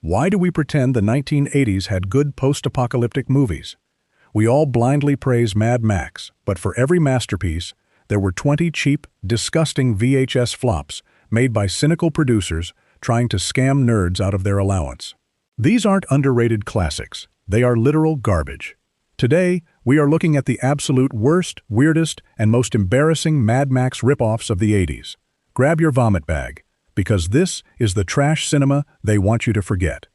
Why do we pretend the 1980s had good post-apocalyptic movies? We all blindly praise Mad Max, but for every masterpiece, there were 20 cheap, disgusting VHS flops made by cynical producers trying to scam nerds out of their allowance. These aren't underrated classics, they are literal garbage. Today, we are looking at the absolute worst, weirdest, and most embarrassing Mad Max ripoffs of the 80s. Grab your vomit bag, because this is the trash cinema they want you to forget.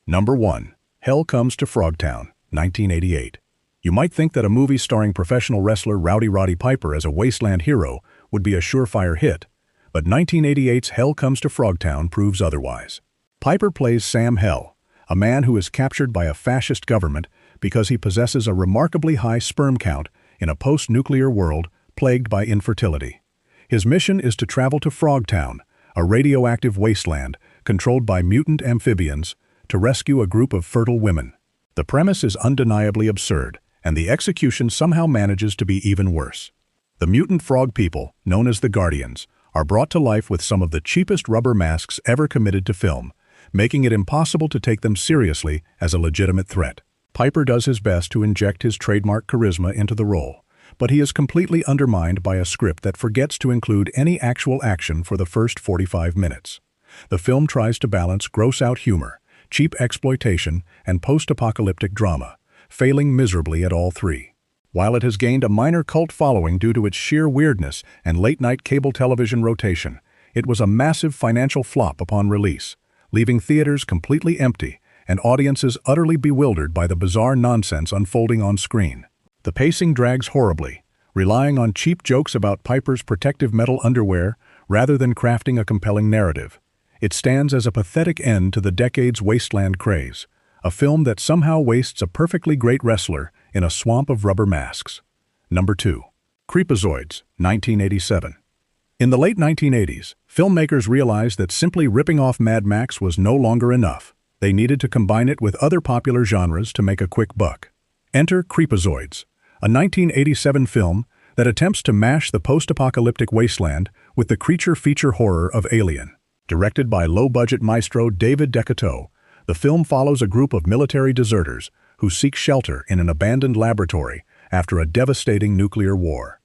Number 1. Hell Comes to Frogtown, 1988. You might think that a movie starring professional wrestler Rowdy Roddy Piper as a wasteland hero would be a surefire hit, but 1988's Hell Comes to Frogtown proves otherwise. Piper plays Sam Hell, a man who is captured by a fascist government because he possesses a remarkably high sperm count in a post-nuclear world plagued by infertility. His mission is to travel to Frogtown, a radioactive wasteland controlled by mutant amphibians, to rescue a group of fertile women. The premise is undeniably absurd, and the execution somehow manages to be even worse. The mutant frog people, known as the Guardians, are brought to life with some of the cheapest rubber masks ever committed to film, making it impossible to take them seriously as a legitimate threat. Piper does his best to inject his trademark charisma into the role, but he is completely undermined by a script that forgets to include any actual action for the first 45 minutes. The film tries to balance gross-out humor, cheap exploitation, and post-apocalyptic drama, failing miserably at all three. While it has gained a minor cult following due to its sheer weirdness and late-night cable television rotation, it was a massive financial flop upon release, leaving theaters completely empty and audiences utterly bewildered by the bizarre nonsense unfolding on screen. The pacing drags horribly, relying on cheap jokes about Piper's protective metal underwear rather than crafting a compelling narrative. It stands as a pathetic end to the decade's wasteland craze, a film that somehow wastes a perfectly great wrestler in a swamp of rubber masks. Number 2. Creepazoids, 1987. In the late 1980s, filmmakers realized that simply ripping off Mad Max was no longer enough. They needed to combine it with other popular genres to make a quick buck. Enter Creepazoids, a 1987 film that attempts to mash the post-apocalyptic wasteland with the creature feature horror of Alien. Directed by low-budget maestro David Decato, the film follows a group of military deserters who seek shelter in an abandoned laboratory after a devastating nuclear war.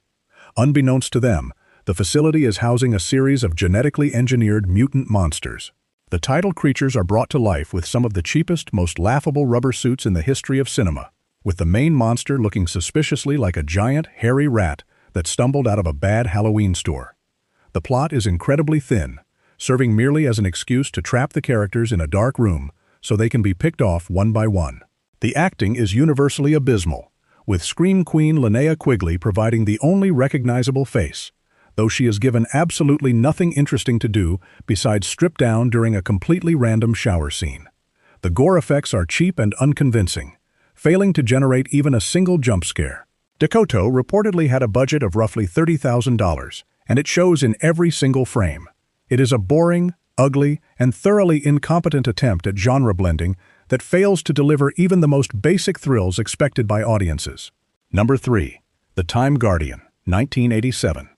Unbeknownst to them, the facility is housing a series of genetically engineered mutant monsters. The title creatures are brought to life with some of the cheapest, most laughable rubber suits in the history of cinema, with the main monster looking suspiciously like a giant, hairy rat that stumbled out of a bad Halloween store. The plot is incredibly thin, serving merely as an excuse to trap the characters in a dark room so they can be picked off one by one. The acting is universally abysmal, with Scream Queen Linnea Quigley providing the only recognizable face, though she is given absolutely nothing interesting to do besides strip down during a completely random shower scene. The gore effects are cheap and unconvincing, failing to generate even a single jump scare. Decoto reportedly had a budget of roughly $30,000, and it shows in every single frame. It is a boring, ugly, and thoroughly incompetent attempt at genre blending that fails to deliver even the most basic thrills expected by audiences. Number 3. The Time Guardian, 1987.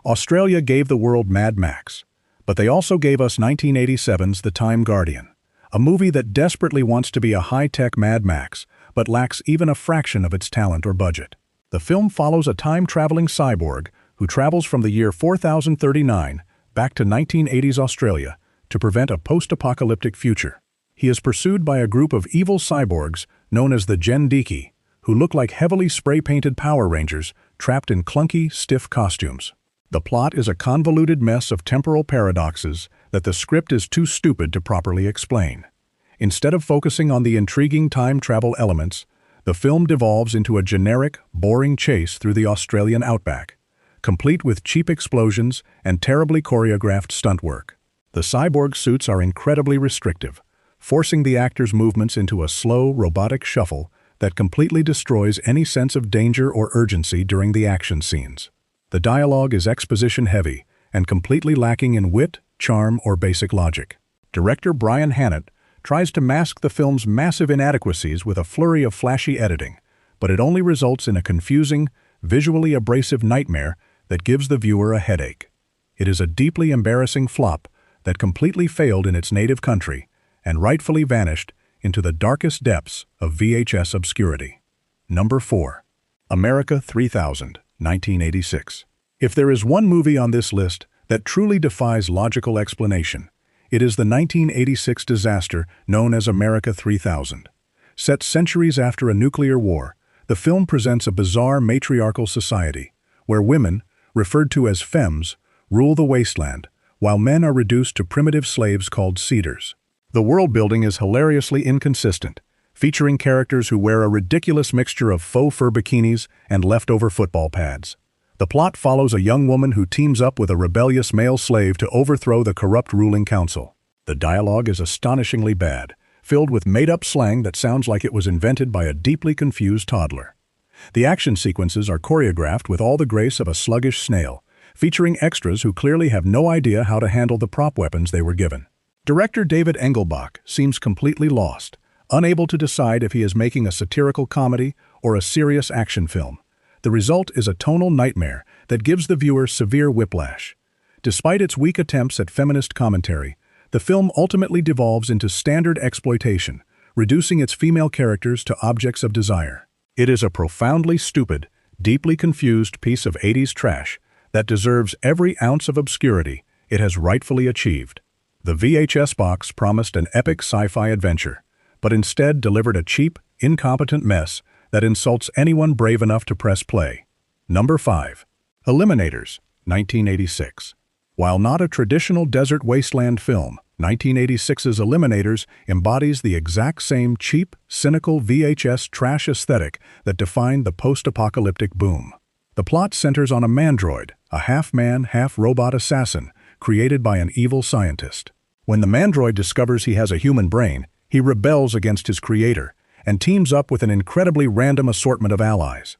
Australia gave the world Mad Max, but they also gave us 1987's The Time Guardian, a movie that desperately wants to be a high-tech Mad Max, but lacks even a fraction of its talent or budget. The film follows a time-traveling cyborg who travels from the year 4039 back to 1980s Australia to prevent a post-apocalyptic future. He is pursued by a group of evil cyborgs known as the Gen-Diki, who look like heavily spray-painted Power Rangers trapped in clunky, stiff costumes. The plot is a convoluted mess of temporal paradoxes that the script is too stupid to properly explain. Instead of focusing on the intriguing time travel elements, the film devolves into a generic, boring chase through the Australian outback, complete with cheap explosions and terribly choreographed stunt work. The cyborg suits are incredibly restrictive, forcing the actors' movements into a slow, robotic shuffle that completely destroys any sense of danger or urgency during the action scenes. The dialogue is exposition-heavy and completely lacking in wit, charm, or basic logic. Director Brian Hannett tries to mask the film's massive inadequacies with a flurry of flashy editing, but it only results in a confusing, visually abrasive nightmare that gives the viewer a headache. It is a deeply embarrassing flop that completely failed in its native country and rightfully vanished into the darkest depths of VHS obscurity. Number 4. America 3000, 1986. If there is one movie on this list that truly defies logical explanation, it is the 1986 disaster known as America 3000. Set centuries after a nuclear war, the film presents a bizarre matriarchal society where women, referred to as femmes, rule the wasteland, while men are reduced to primitive slaves called cedars. The world-building is hilariously inconsistent, featuring characters who wear a ridiculous mixture of faux fur bikinis and leftover football pads. The plot follows a young woman who teams up with a rebellious male slave to overthrow the corrupt ruling council. The dialogue is astonishingly bad, filled with made-up slang that sounds like it was invented by a deeply confused toddler. The action sequences are choreographed with all the grace of a sluggish snail, featuring extras who clearly have no idea how to handle the prop weapons they were given. Director David Engelbach seems completely lost, unable to decide if he is making a satirical comedy or a serious action film. The result is a tonal nightmare that gives the viewer severe whiplash. Despite its weak attempts at feminist commentary, the film ultimately devolves into standard exploitation, reducing its female characters to objects of desire. It is a profoundly stupid, deeply confused piece of 80s trash that deserves every ounce of obscurity it has rightfully achieved. The VHS box promised an epic sci-fi adventure, but instead delivered a cheap, incompetent mess that insults anyone brave enough to press play. Number 5. Eliminators, 1986. While not a traditional desert wasteland film, 1986's Eliminators embodies the exact same cheap, cynical VHS trash aesthetic that defined the post-apocalyptic boom. The plot centers on a mandroid, a half-man, half-robot assassin created by an evil scientist. When the mandroid discovers he has a human brain, he rebels against his creator and teams up with an incredibly random assortment of allies.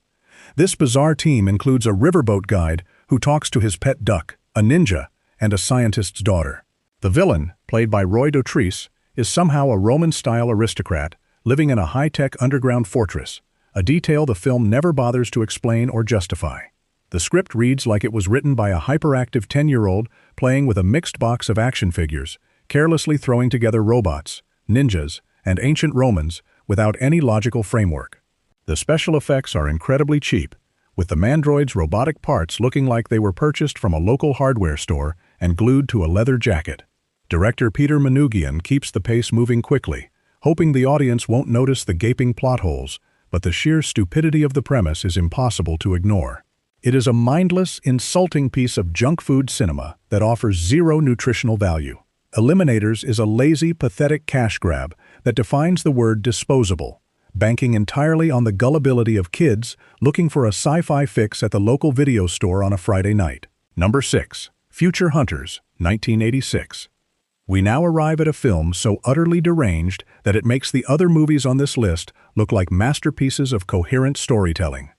This bizarre team includes a riverboat guide who talks to his pet duck, a ninja, and a scientist's daughter. The villain, played by Roy Dotrice, is somehow a Roman-style aristocrat living in a high-tech underground fortress, a detail the film never bothers to explain or justify. The script reads like it was written by a hyperactive 10-year-old playing with a mixed box of action figures, carelessly throwing together robots, ninjas, and ancient Romans without any logical framework. The special effects are incredibly cheap, with the mandroid's robotic parts looking like they were purchased from a local hardware store and glued to a leather jacket. Director Peter Manoogian keeps the pace moving quickly, hoping the audience won't notice the gaping plot holes, but the sheer stupidity of the premise is impossible to ignore. It is a mindless, insulting piece of junk food cinema that offers zero nutritional value. Eliminators is a lazy, pathetic cash grab that defines the word disposable, banking entirely on the gullibility of kids looking for a sci-fi fix at the local video store on a Friday night. Number 6. Future Hunters, 1986. We now arrive at a film so utterly deranged that it makes the other movies on this list look like masterpieces of coherent storytelling.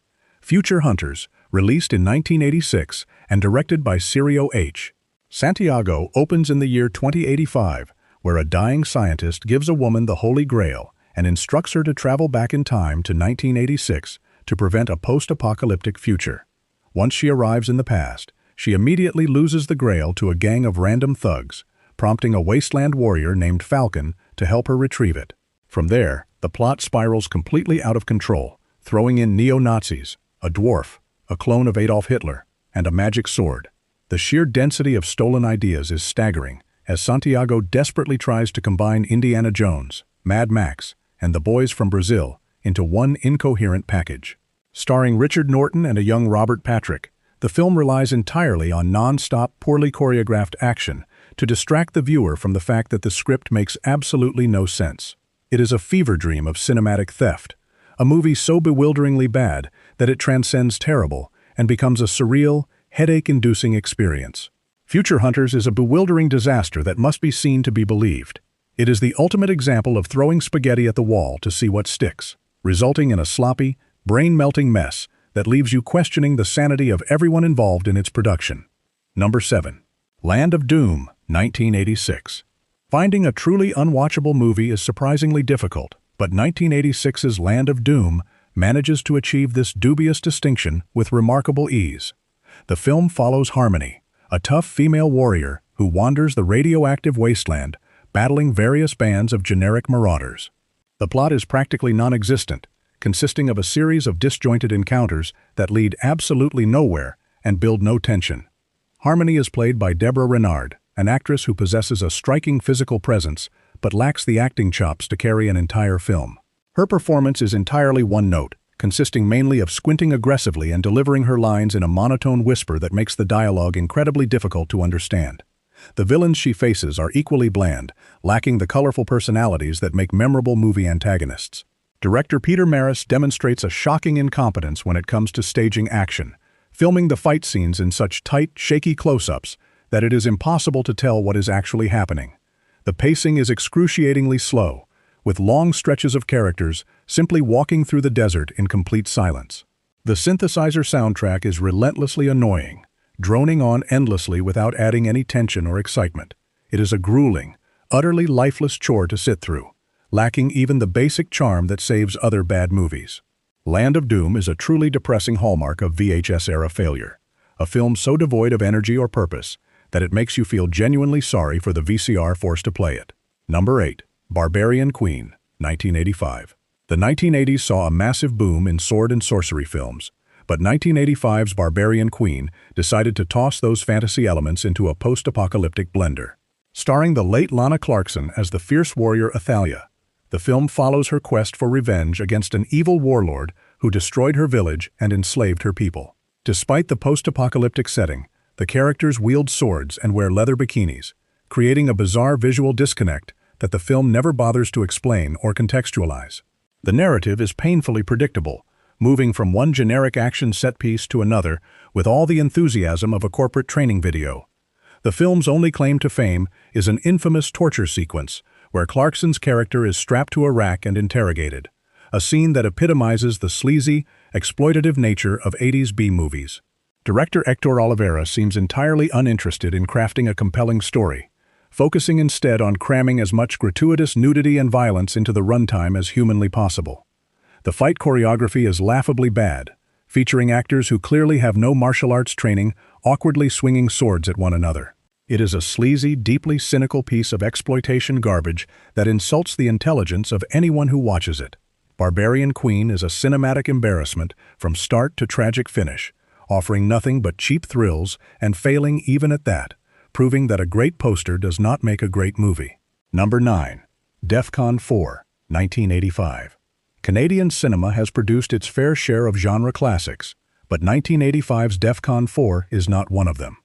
Future Hunters, released in 1986 and directed by Cirio H. Santiago opens in the year 2085, where a dying scientist gives a woman the Holy Grail and instructs her to travel back in time to 1986 to prevent a post-apocalyptic future. Once she arrives in the past, she immediately loses the Grail to a gang of random thugs, prompting a wasteland warrior named Falcon to help her retrieve it. From there, the plot spirals completely out of control, throwing in neo-Nazis, a dwarf, a clone of Adolf Hitler, and a magic sword. The sheer density of stolen ideas is staggering, as Santiago desperately tries to combine Indiana Jones, Mad Max, and The Boys from Brazil into one incoherent package. Starring Richard Norton and a young Robert Patrick, the film relies entirely on non-stop, poorly choreographed action to distract the viewer from the fact that the script makes absolutely no sense. It is a fever dream of cinematic theft, a movie so bewilderingly bad that it transcends terrible and becomes a surreal, headache-inducing experience. Future Hunters is a bewildering disaster that must be seen to be believed. It is the ultimate example of throwing spaghetti at the wall to see what sticks, resulting in a sloppy, brain-melting mess that leaves you questioning the sanity of everyone involved in its production. Number 7. Land of Doom, 1986. Finding a truly unwatchable movie is surprisingly difficult, but 1986's Land of Doom manages to achieve this dubious distinction with remarkable ease. The film follows Harmony, a tough female warrior who wanders the radioactive wasteland, battling various bands of generic marauders. The plot is practically non-existent, consisting of a series of disjointed encounters that lead absolutely nowhere and build no tension. Harmony is played by Deborah Renard, an actress who possesses a striking physical presence but lacks the acting chops to carry an entire film. Her performance is entirely one note, consisting mainly of squinting aggressively and delivering her lines in a monotone whisper that makes the dialogue incredibly difficult to understand. The villains she faces are equally bland, lacking the colorful personalities that make memorable movie antagonists. Director Peter Maris demonstrates a shocking incompetence when it comes to staging action, filming the fight scenes in such tight, shaky close-ups that it is impossible to tell what is actually happening. The pacing is excruciatingly slow, with long stretches of characters simply walking through the desert in complete silence. The synthesizer soundtrack is relentlessly annoying, droning on endlessly without adding any tension or excitement. It is a grueling, utterly lifeless chore to sit through, lacking even the basic charm that saves other bad movies. Land of Doom is a truly depressing hallmark of VHS-era failure, a film so devoid of energy or purpose that it makes you feel genuinely sorry for the VCR forced to play it. Number 8. Barbarian Queen, 1985. The 1980s saw a massive boom in sword and sorcery films, but 1985's Barbarian Queen decided to toss those fantasy elements into a post-apocalyptic blender. Starring the late Lana Clarkson as the fierce warrior Athalia, the film follows her quest for revenge against an evil warlord who destroyed her village and enslaved her people. Despite the post-apocalyptic setting, the characters wield swords and wear leather bikinis, creating a bizarre visual disconnect that the film never bothers to explain or contextualize. The narrative is painfully predictable, moving from one generic action set piece to another with all the enthusiasm of a corporate training video. The film's only claim to fame is an infamous torture sequence where Clarkson's character is strapped to a rack and interrogated, a scene that epitomizes the sleazy, exploitative nature of 80s B-movies. Director Hector Oliveira seems entirely uninterested in crafting a compelling story, focusing instead on cramming as much gratuitous nudity and violence into the runtime as humanly possible. The fight choreography is laughably bad, featuring actors who clearly have no martial arts training awkwardly swinging swords at one another. It is a sleazy, deeply cynical piece of exploitation garbage that insults the intelligence of anyone who watches it. Barbarian Queen is a cinematic embarrassment from start to tragic finish, offering nothing but cheap thrills and failing even at that, proving that a great poster does not make a great movie. Number 9. DEF-CON 4, 1985. Canadian cinema has produced its fair share of genre classics, but 1985's DEF-CON 4 is not one of them.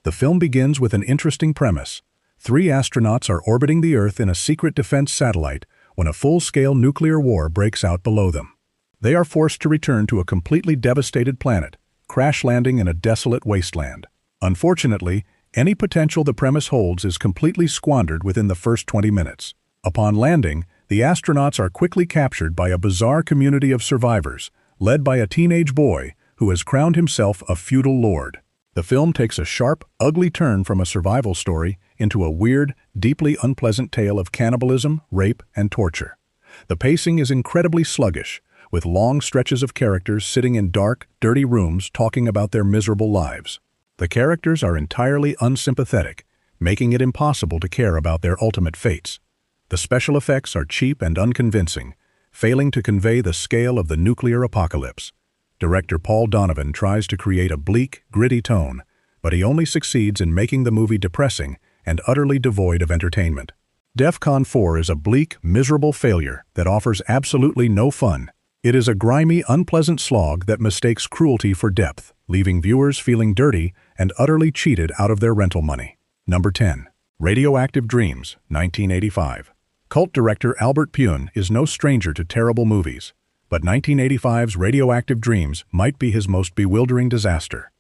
The film begins with an interesting premise. 3 astronauts are orbiting the Earth in a secret defense satellite when a full-scale nuclear war breaks out below them. They are forced to return to a completely devastated planet, crash landing in a desolate wasteland. Unfortunately, any potential the premise holds is completely squandered within the first 20 minutes. Upon landing, the astronauts are quickly captured by a bizarre community of survivors, led by a teenage boy who has crowned himself a feudal lord. The film takes a sharp, ugly turn from a survival story into a weird, deeply unpleasant tale of cannibalism, rape, and torture. The pacing is incredibly sluggish, with long stretches of characters sitting in dark, dirty rooms talking about their miserable lives. The characters are entirely unsympathetic, making it impossible to care about their ultimate fates. The special effects are cheap and unconvincing, failing to convey the scale of the nuclear apocalypse. Director Paul Donovan tries to create a bleak, gritty tone, but he only succeeds in making the movie depressing and utterly devoid of entertainment. DEF-CON 4 is a bleak, miserable failure that offers absolutely no fun. It is a grimy, unpleasant slog that mistakes cruelty for depth, leaving viewers feeling dirty and utterly cheated out of their rental money. Number 10. Radioactive Dreams, 1985. Cult director Albert Pyun is no stranger to terrible movies, but 1985's Radioactive Dreams might be his most bewildering disaster.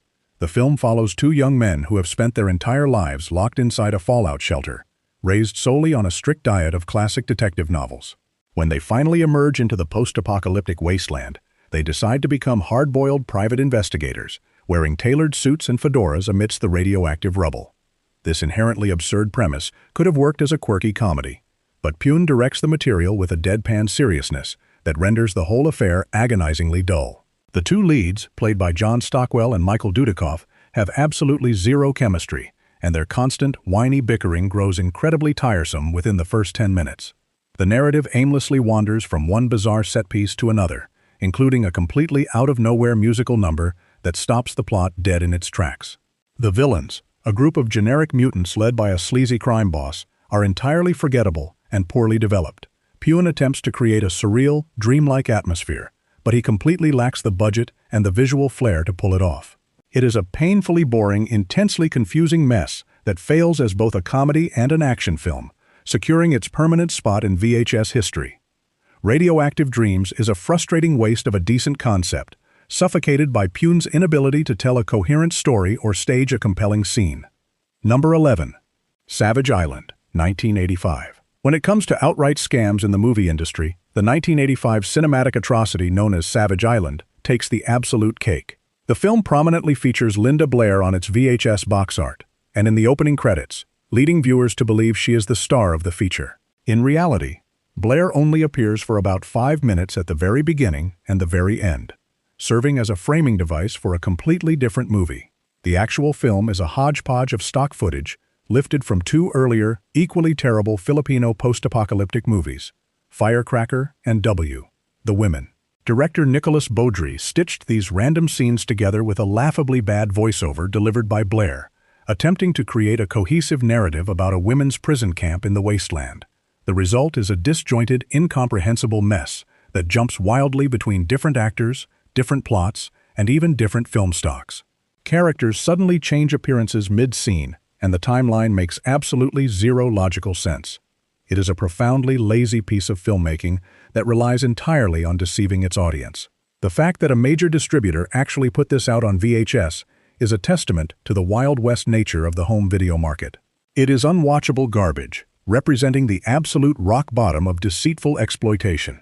The film follows 2 young men who have spent their entire lives locked inside a fallout shelter, raised solely on a strict diet of classic detective novels. When they finally emerge into the post-apocalyptic wasteland, they decide to become hard-boiled private investigators, wearing tailored suits and fedoras amidst the radioactive rubble. This inherently absurd premise could have worked as a quirky comedy, but Pyun directs the material with a deadpan seriousness that renders the whole affair agonizingly dull. The 2 leads, played by John Stockwell and Michael Dudikoff, have absolutely zero chemistry, and their constant, whiny bickering grows incredibly tiresome within the first 10 minutes. The narrative aimlessly wanders from one bizarre set piece to another, including a completely out-of-nowhere musical number that stops the plot dead in its tracks. The villains, a group of generic mutants led by a sleazy crime boss, are entirely forgettable and poorly developed. Pune attempts to create a surreal, dreamlike atmosphere, but he completely lacks the budget and the visual flair to pull it off. It is a painfully boring, intensely confusing mess that fails as both a comedy and an action film, securing its permanent spot in VHS history. Radioactive Dreams is a frustrating waste of a decent concept, suffocated by Pune's inability to tell a coherent story or stage a compelling scene. Number 11. Savage Island, 1985. When it comes to outright scams in the movie industry, the 1985 cinematic atrocity known as Savage Island takes the absolute cake. The film prominently features Linda Blair on its VHS box art, and in the opening credits, leading viewers to believe she is the star of the feature. In reality, Blair only appears for about 5 minutes at the very beginning and the very end, serving as a framing device for a completely different movie. The actual film is a hodgepodge of stock footage lifted from 2 earlier, equally terrible Filipino post-apocalyptic movies, Firecracker and The Women. Director Nicholas Beaudry stitched these random scenes together with a laughably bad voiceover delivered by Blair, attempting to create a cohesive narrative about a women's prison camp in the wasteland. The result is a disjointed, incomprehensible mess that jumps wildly between different actors, different plots, and even different film stocks. Characters suddenly change appearances mid-scene, and the timeline makes absolutely zero logical sense. It is a profoundly lazy piece of filmmaking that relies entirely on deceiving its audience. The fact that a major distributor actually put this out on VHS is a testament to the Wild West nature of the home video market. It is unwatchable garbage, representing the absolute rock bottom of deceitful exploitation.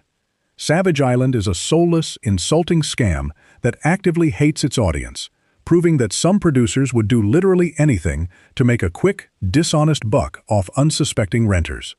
Savage Island is a soulless, insulting scam that actively hates its audience, proving that some producers would do literally anything to make a quick, dishonest buck off unsuspecting renters.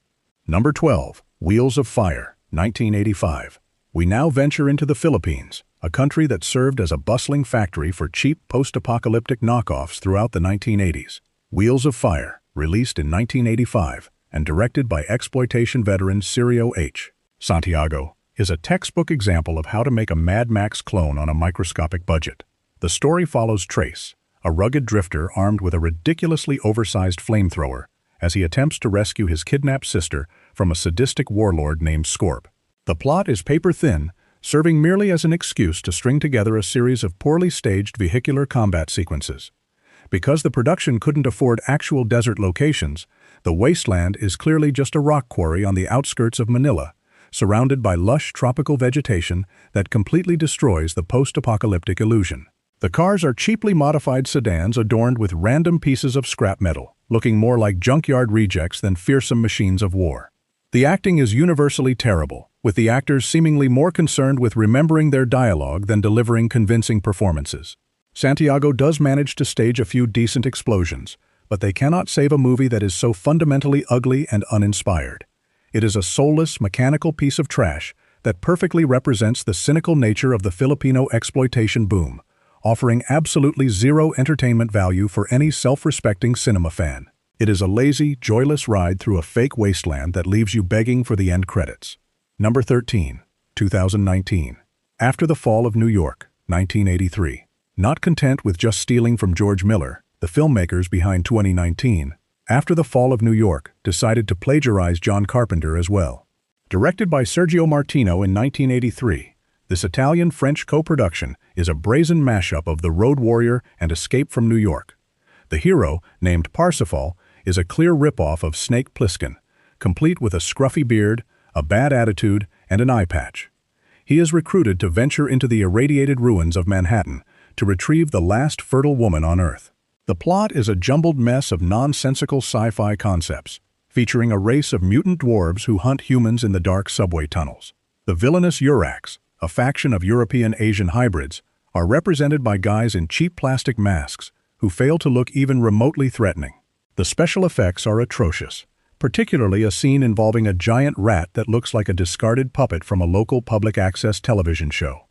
Number 12. Wheels of Fire, 1985. We now venture into the Philippines, a country that served as a bustling factory for cheap post-apocalyptic knockoffs throughout the 1980s. Wheels of Fire, released in 1985 and directed by exploitation veteran Sergio H. Santiago, is a textbook example of how to make a Mad Max clone on a microscopic budget. The story follows Trace, a rugged drifter armed with a ridiculously oversized flamethrower, as he attempts to rescue his kidnapped sister from a sadistic warlord named Scorp. The plot is paper-thin, serving merely as an excuse to string together a series of poorly staged vehicular combat sequences. Because the production couldn't afford actual desert locations, the wasteland is clearly just a rock quarry on the outskirts of Manila, surrounded by lush tropical vegetation that completely destroys the post-apocalyptic illusion. The cars are cheaply modified sedans adorned with random pieces of scrap metal, looking more like junkyard rejects than fearsome machines of war. The acting is universally terrible, with the actors seemingly more concerned with remembering their dialogue than delivering convincing performances. Santiago does manage to stage a few decent explosions, but they cannot save a movie that is so fundamentally ugly and uninspired. It is a soulless, mechanical piece of trash that perfectly represents the cynical nature of the Filipino exploitation boom, offering absolutely zero entertainment value for any self-respecting cinema fan. It is a lazy, joyless ride through a fake wasteland that leaves you begging for the end credits. Number 13. 2019. After the Fall of New York, 1983. Not content with just stealing from George Miller, the filmmakers behind 2019, After the Fall of New York decided to plagiarize John Carpenter as well. Directed by Sergio Martino in 1983, this Italian-French co-production is a brazen mashup of The Road Warrior and Escape from New York. The hero, named Parsifal, is a clear ripoff of Snake Plissken, complete with a scruffy beard, a bad attitude, and an eye patch. He is recruited to venture into the irradiated ruins of Manhattan to retrieve the last fertile woman on Earth. The plot is a jumbled mess of nonsensical sci-fi concepts, featuring a race of mutant dwarves who hunt humans in the dark subway tunnels. The villainous Uraks, a faction of European-Asian hybrids, are represented by guys in cheap plastic masks who fail to look even remotely threatening. The special effects are atrocious, particularly a scene involving a giant rat that looks like a discarded puppet from a local public access television show.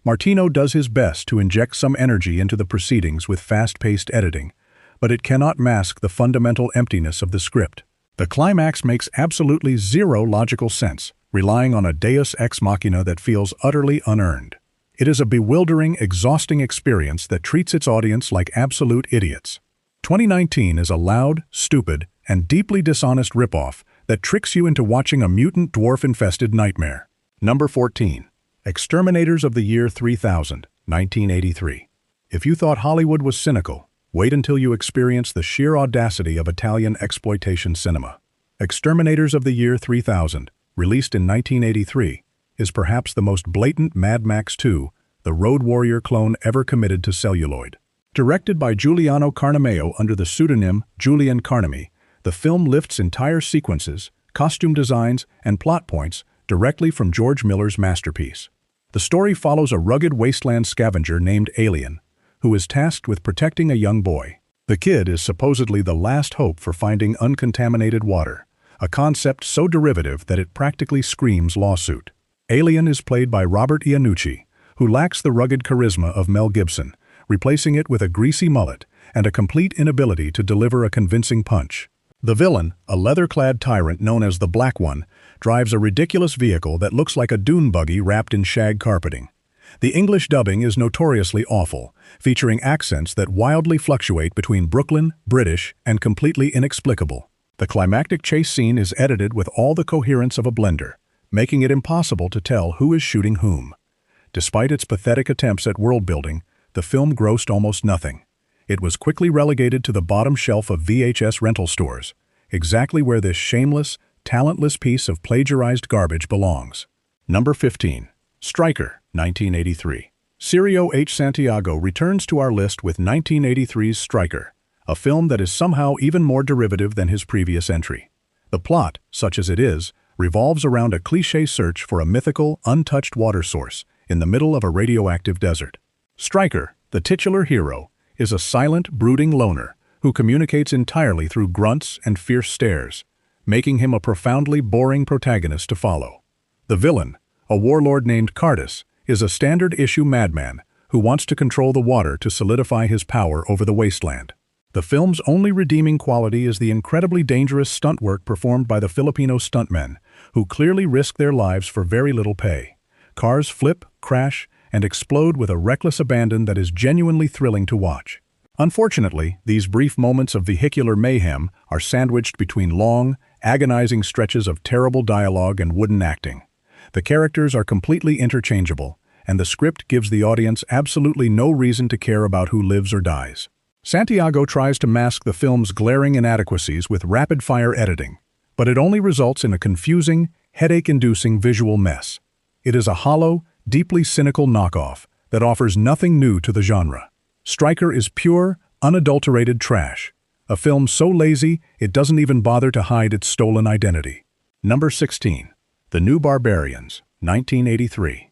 Martino does his best to inject some energy into the proceedings with fast-paced editing, but it cannot mask the fundamental emptiness of the script. The climax makes absolutely zero logical sense, relying on a deus ex machina that feels utterly unearned. It is a bewildering, exhausting experience that treats its audience like absolute idiots. 2019 is a loud, stupid, and deeply dishonest ripoff that tricks you into watching a mutant dwarf-infested nightmare. Number 14. Exterminators of the Year 3000, 1983. If you thought Hollywood was cynical, wait until you experience the sheer audacity of Italian exploitation cinema. Exterminators of the Year 3000, released in 1983, is perhaps the most blatant Mad Max 2, the Road Warrior clone ever committed to celluloid. Directed by Giuliano Carnameo under the pseudonym Julian Carnami, the film lifts entire sequences, costume designs, and plot points directly from George Miller's masterpiece. The story follows a rugged wasteland scavenger named Alien, who is tasked with protecting a young boy. The kid is supposedly the last hope for finding uncontaminated water, a concept so derivative that it practically screams lawsuit. Alien is played by Robert Iannucci, who lacks the rugged charisma of Mel Gibson, replacing it with a greasy mullet and a complete inability to deliver a convincing punch. The villain, a leather-clad tyrant known as the Black One, drives a ridiculous vehicle that looks like a dune buggy wrapped in shag carpeting. The English dubbing is notoriously awful, featuring accents that wildly fluctuate between Brooklyn, British, and completely inexplicable. The climactic chase scene is edited with all the coherence of a blender, making it impossible to tell who is shooting whom. Despite its pathetic attempts at world-building, the film grossed almost nothing. It was quickly relegated to the bottom shelf of VHS rental stores, exactly where this shameless, talentless piece of plagiarized garbage belongs. Number 15. Striker, 1983. Cirio H. Santiago returns to our list with 1983's Striker, a film that is somehow even more derivative than his previous entry. The plot, such as it is, revolves around a cliché search for a mythical, untouched water source in the middle of a radioactive desert. Striker, the titular hero, is a silent, brooding loner who communicates entirely through grunts and fierce stares, making him a profoundly boring protagonist to follow. The villain, a warlord named Cardus, is a standard-issue madman who wants to control the water to solidify his power over the wasteland. The film's only redeeming quality is the incredibly dangerous stunt work performed by the Filipino stuntmen, who clearly risk their lives for very little pay. Cars flip, crash, and explode with a reckless abandon that is genuinely thrilling to watch. Unfortunately, these brief moments of vehicular mayhem are sandwiched between long, agonizing stretches of terrible dialogue and wooden acting. The characters are completely interchangeable, and the script gives the audience absolutely no reason to care about who lives or dies. Santiago tries to mask the film's glaring inadequacies with rapid-fire editing, but it only results in a confusing, headache-inducing visual mess. It is a hollow, deeply cynical knockoff that offers nothing new to the genre. Striker is pure, unadulterated trash, a film so lazy it doesn't even bother to hide its stolen identity. Number 16. The New Barbarians, 1983.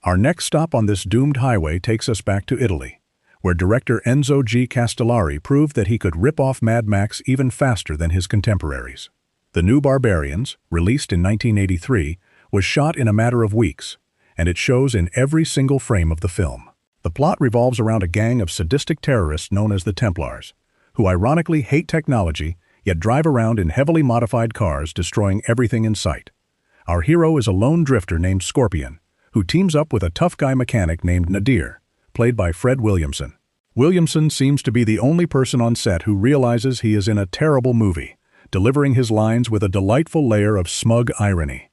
Our next stop on this doomed highway takes us back to Italy, where director Enzo G. Castellari proved that he could rip off Mad Max even faster than his contemporaries. The New Barbarians, released in 1983, was shot in a matter of weeks, and it shows in every single frame of the film. The plot revolves around a gang of sadistic terrorists known as the Templars, who ironically hate technology yet drive around in heavily modified cars destroying everything in sight. Our hero is a lone drifter named Scorpion, who teams up with a tough guy mechanic named Nadir, played by Fred Williamson. Williamson seems to be the only person on set who realizes he is in a terrible movie, delivering his lines with a delightful layer of smug irony.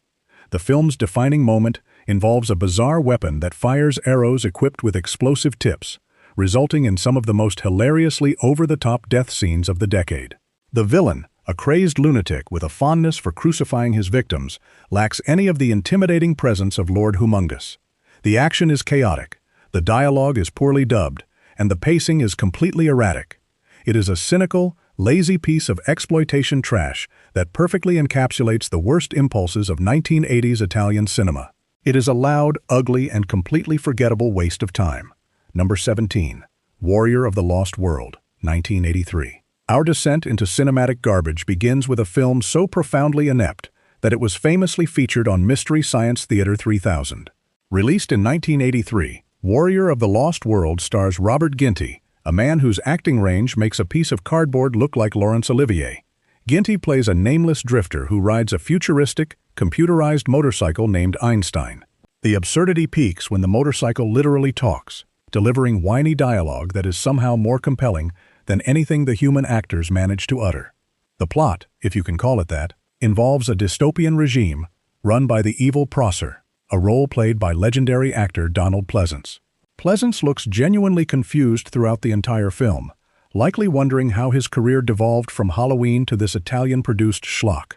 The film's defining moment involves a bizarre weapon that fires arrows equipped with explosive tips, resulting in some of the most hilariously over-the-top death scenes of the decade. The villain, a crazed lunatic with a fondness for crucifying his victims, lacks any of the intimidating presence of Lord Humongous. The action is chaotic, the dialogue is poorly dubbed, and the pacing is completely erratic. It is a cynical, lazy piece of exploitation trash that perfectly encapsulates the worst impulses of 1980s Italian cinema. It is a loud, ugly, and completely forgettable waste of time. Number 17. Warrior of the Lost World, 1983. Our descent into cinematic garbage begins with a film so profoundly inept that it was famously featured on Mystery Science Theater 3000. Released in 1983, Warrior of the Lost World stars Robert Ginty, a man whose acting range makes a piece of cardboard look like Laurence Olivier. Ginty plays a nameless drifter who rides a futuristic, computerized motorcycle named Einstein. The absurdity peaks when the motorcycle literally talks, delivering whiny dialogue that is somehow more compelling than anything the human actors manage to utter. The plot, if you can call it that, involves a dystopian regime run by the evil Prosser, a role played by legendary actor Donald Pleasance. Pleasance looks genuinely confused throughout the entire film, likely wondering how his career devolved from Halloween to this Italian-produced schlock.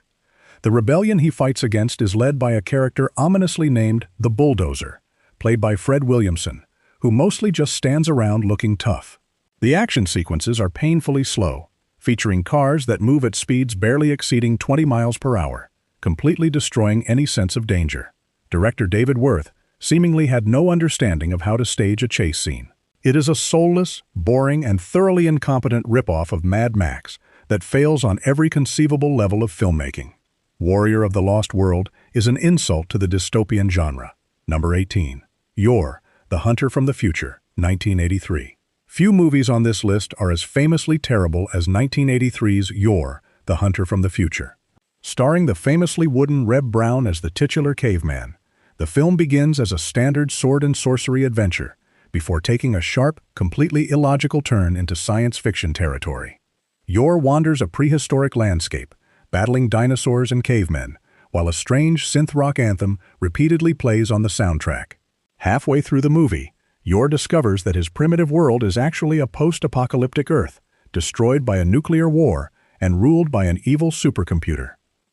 The rebellion he fights against is led by a character ominously named the Bulldozer, played by Fred Williamson, who mostly just stands around looking tough. The action sequences are painfully slow, featuring cars that move at speeds barely exceeding 20 miles per hour, completely destroying any sense of danger. Director David Worth seemingly had no understanding of how to stage a chase scene. It is a soulless, boring, and thoroughly incompetent ripoff of Mad Max that fails on every conceivable level of filmmaking. Warrior of the Lost World is an insult to the dystopian genre. Number 18. Yor, The Hunter from the Future, 1983. Few movies on this list are as famously terrible as 1983's Yor, The Hunter from the Future. Starring the famously wooden Reb Brown as the titular caveman, the film begins as a standard sword and sorcery adventure, before taking a sharp, completely illogical turn into science fiction territory. Yor wanders a prehistoric landscape, battling dinosaurs and cavemen, while a strange synth-rock anthem repeatedly plays on the soundtrack. Halfway through the movie, Yor discovers that his primitive world is actually a post-apocalyptic Earth, destroyed by a nuclear war and ruled by an evil supercomputer.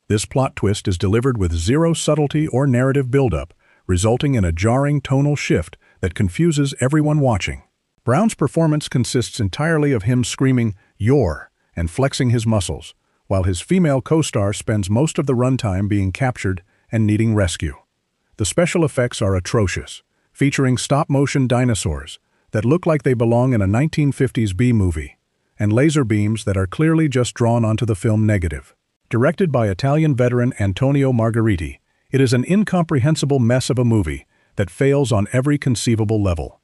This plot twist is delivered with zero subtlety or narrative buildup, resulting in a jarring tonal shift that confuses everyone watching. Brown's performance consists entirely of him screaming, "Yor," and flexing his muscles, while his female co-star spends most of the runtime being captured and needing rescue. The special effects are atrocious, featuring stop-motion dinosaurs that look like they belong in a 1950s B-movie, and laser beams that are clearly just drawn onto the film negative. Directed by Italian veteran Antonio Margheriti, it is an incomprehensible mess of a movie that fails on every conceivable level.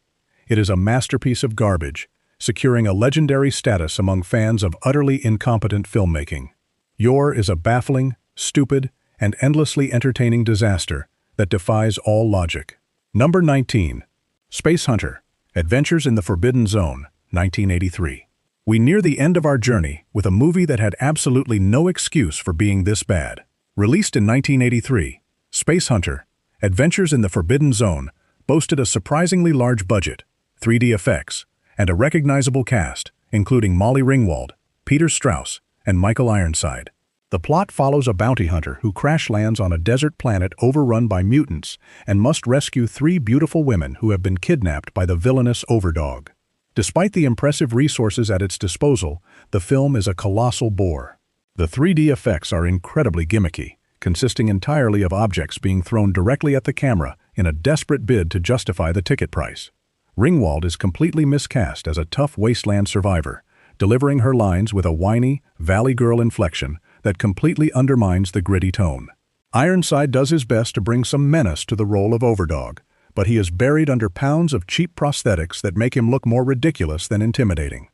It is a masterpiece of garbage, securing a legendary status among fans of utterly incompetent filmmaking. Yor is a baffling, stupid, and endlessly entertaining disaster that defies all logic. Number 19. Space Hunter, Adventures in the Forbidden Zone, 1983. We near the end of our journey with a movie that had absolutely no excuse for being this bad. Released in 1983, Space Hunter, Adventures in the Forbidden Zone boasted a surprisingly large budget, 3D effects, and a recognizable cast, including Molly Ringwald, Peter Strauss, and Michael Ironside. The plot follows a bounty hunter who crash lands on a desert planet overrun by mutants and must rescue 3 beautiful women who have been kidnapped by the villainous Overdog. Despite the impressive resources at its disposal, the film is a colossal bore. The 3D effects are incredibly gimmicky, consisting entirely of objects being thrown directly at the camera in a desperate bid to justify the ticket price. Ringwald is completely miscast as a tough wasteland survivor, delivering her lines with a whiny, Valley Girl inflection that completely undermines the gritty tone. Ironside does his best to bring some menace to the role of Overdog, but he is buried under pounds of cheap prosthetics that make him look more ridiculous than intimidating.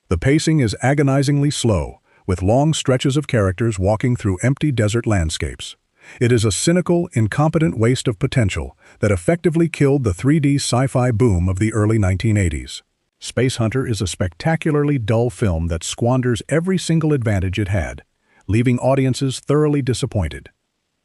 The pacing is agonizingly slow, with long stretches of characters walking through empty desert landscapes. It is a cynical, incompetent waste of potential that effectively killed the 3D sci-fi boom of the early 1980s. Space Hunter is a spectacularly dull film that squanders every single advantage it had, leaving audiences thoroughly disappointed.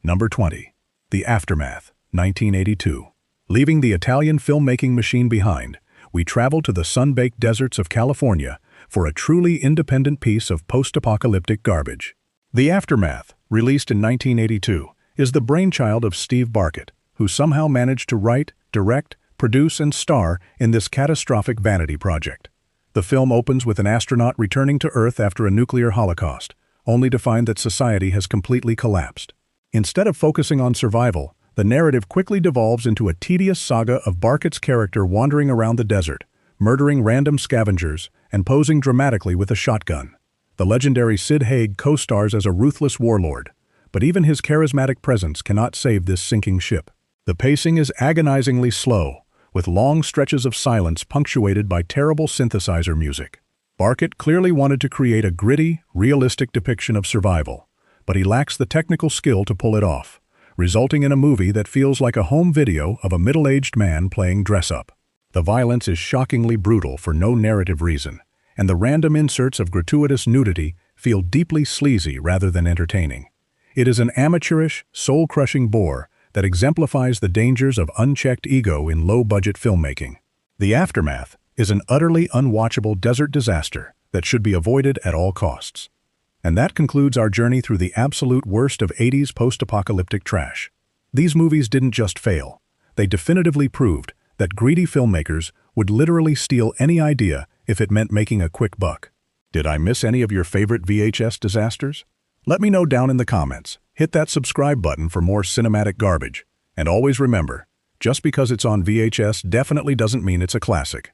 Number 20. The Aftermath, 1982. Leaving the Italian filmmaking machine behind, we travel to the sun-baked deserts of California for a truly independent piece of post-apocalyptic garbage. The Aftermath, released in 1982, is the brainchild of Steve Barkett, who somehow managed to write, direct, produce, and star in this catastrophic vanity project. The film opens with an astronaut returning to Earth after a nuclear holocaust, only to find that society has completely collapsed. Instead of focusing on survival, the narrative quickly devolves into a tedious saga of Barkett's character wandering around the desert, murdering random scavengers, and posing dramatically with a shotgun. The legendary Sid Haig co-stars as a ruthless warlord, but even his charismatic presence cannot save this sinking ship. The pacing is agonizingly slow, with long stretches of silence punctuated by terrible synthesizer music. Barkett clearly wanted to create a gritty, realistic depiction of survival, but he lacks the technical skill to pull it off, resulting in a movie that feels like a home video of a middle-aged man playing dress-up. The violence is shockingly brutal for no narrative reason, and the random inserts of gratuitous nudity feel deeply sleazy rather than entertaining. It is an amateurish, soul-crushing bore that exemplifies the dangers of unchecked ego in low-budget filmmaking. The aftermath is an utterly unwatchable desert disaster that should be avoided at all costs. And that concludes our journey through the absolute worst of 80s post-apocalyptic trash. These movies didn't just fail. They definitively proved that greedy filmmakers would literally steal any idea if it meant making a quick buck. Did I miss any of your favorite VHS disasters? Let me know down in the comments. Hit that subscribe button for more cinematic garbage. And always remember, just because it's on VHS definitely doesn't mean it's a classic.